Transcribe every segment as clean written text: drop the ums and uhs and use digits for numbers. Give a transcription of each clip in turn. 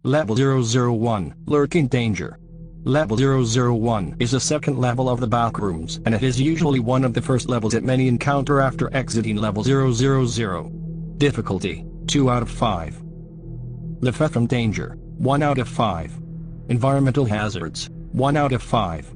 Level 001, Lurking Danger. Level 001 is the second level of the backrooms, and it is usually one of the first levels that many encounter after exiting level 000. Difficulty, 2 out of 5. Threat from danger, 1 out of 5. Environmental hazards, 1 out of 5.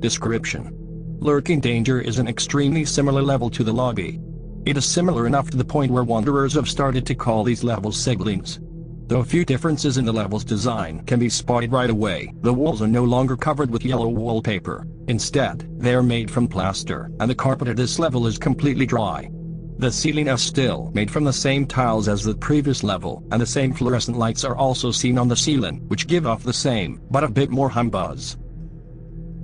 Description: Lurking Danger is an extremely similar level to the lobby. It is similar enough to the point where wanderers have started to call these levels siblings. Though a few differences in the level's design can be spotted right away. The walls are no longer covered with yellow wallpaper. Instead, they are made from plaster, and the carpet at this level is completely dry. The ceiling is still made from the same tiles as the previous level, and the same fluorescent lights are also seen on the ceiling, which give off the same, but a bit more humbuzz.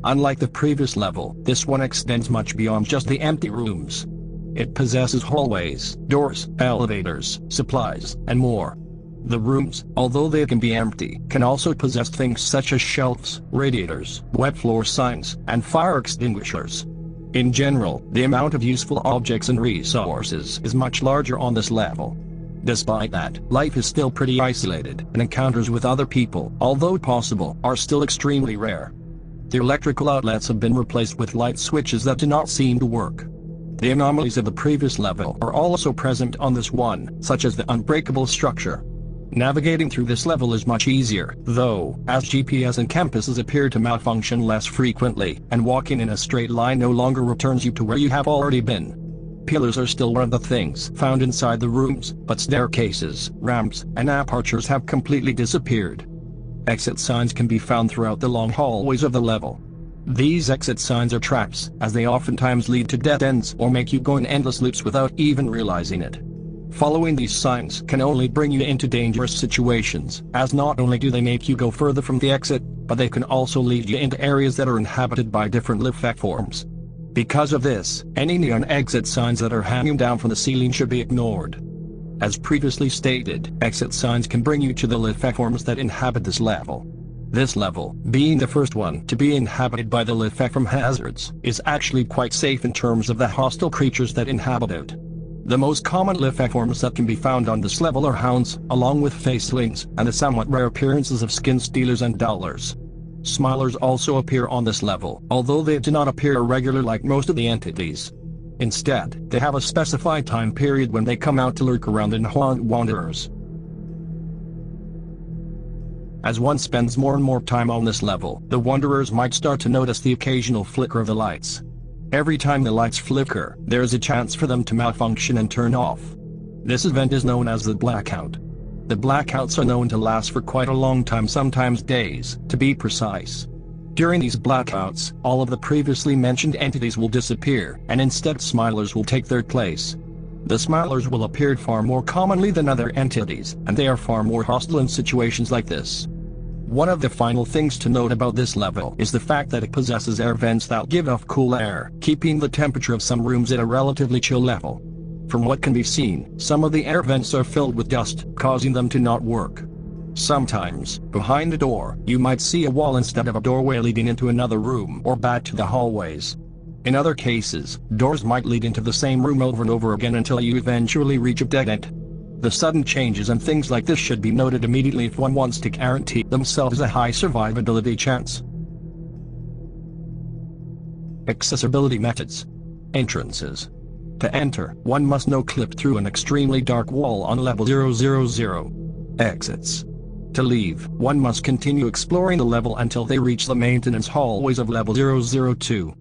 Unlike the previous level, this one extends much beyond just the empty rooms. It possesses hallways, doors, elevators, supplies, and more. The rooms, although they can be empty, can also possess things such as shelves, radiators, wet floor signs, and fire extinguishers. In general, the amount of useful objects and resources is much larger on this level. Despite that, life is still pretty isolated, and encounters with other people, although possible, are still extremely rare. The electrical outlets have been replaced with light switches that do not seem to work. The anomalies of the previous level are also present on this one, such as the unbreakable structure. Navigating through this level is much easier, though, as GPS and compasses appear to malfunction less frequently, and walking in a straight line no longer returns you to where you have already been. Pillars are still one of the things found inside the rooms, but staircases, ramps, and apertures have completely disappeared. Exit signs can be found throughout the long hallways of the level. These exit signs are traps, as they oftentimes lead to dead ends or make you go in endless loops without even realizing it. Following these signs can only bring you into dangerous situations, as not only do they make you go further from the exit, but they can also lead you into areas that are inhabited by different life forms. Because of this, any neon exit signs that are hanging down from the ceiling should be ignored. As previously stated, exit signs can bring you to the life forms that inhabit this level. This level, being the first one to be inhabited by the life form hazards, is actually quite safe in terms of the hostile creatures that inhabit it. The most common life forms that can be found on this level are hounds, along with facelings, and the somewhat rare appearances of skin stealers and dullers. Smilers also appear on this level, although they do not appear irregular like most of the entities. Instead, they have a specified time period when they come out to lurk around and haunt wanderers. As one spends more and more time on this level, the wanderers might start to notice the occasional flicker of the lights. Every time the lights flicker, there is a chance for them to malfunction and turn off. This event is known as the blackout. The blackouts are known to last for quite a long time, sometimes days, to be precise. During these blackouts, all of the previously mentioned entities will disappear, and instead smilers will take their place. The smilers will appear far more commonly than other entities, and they are far more hostile in situations like this. One of the final things to note about this level is the fact that it possesses air vents that give off cool air, keeping the temperature of some rooms at a relatively chill level. From what can be seen, some of the air vents are filled with dust, causing them to not work. Sometimes, behind a door, you might see a wall instead of a doorway leading into another room or back to the hallways. In other cases, doors might lead into the same room over and over again until you eventually reach a dead end. The sudden changes and things like this should be noted immediately if one wants to guarantee themselves a high survivability chance. Accessibility methods. Entrances. To enter, one must no-clip through an extremely dark wall on level 000. Exits. To leave, one must continue exploring the level until they reach the maintenance hallways of level 002.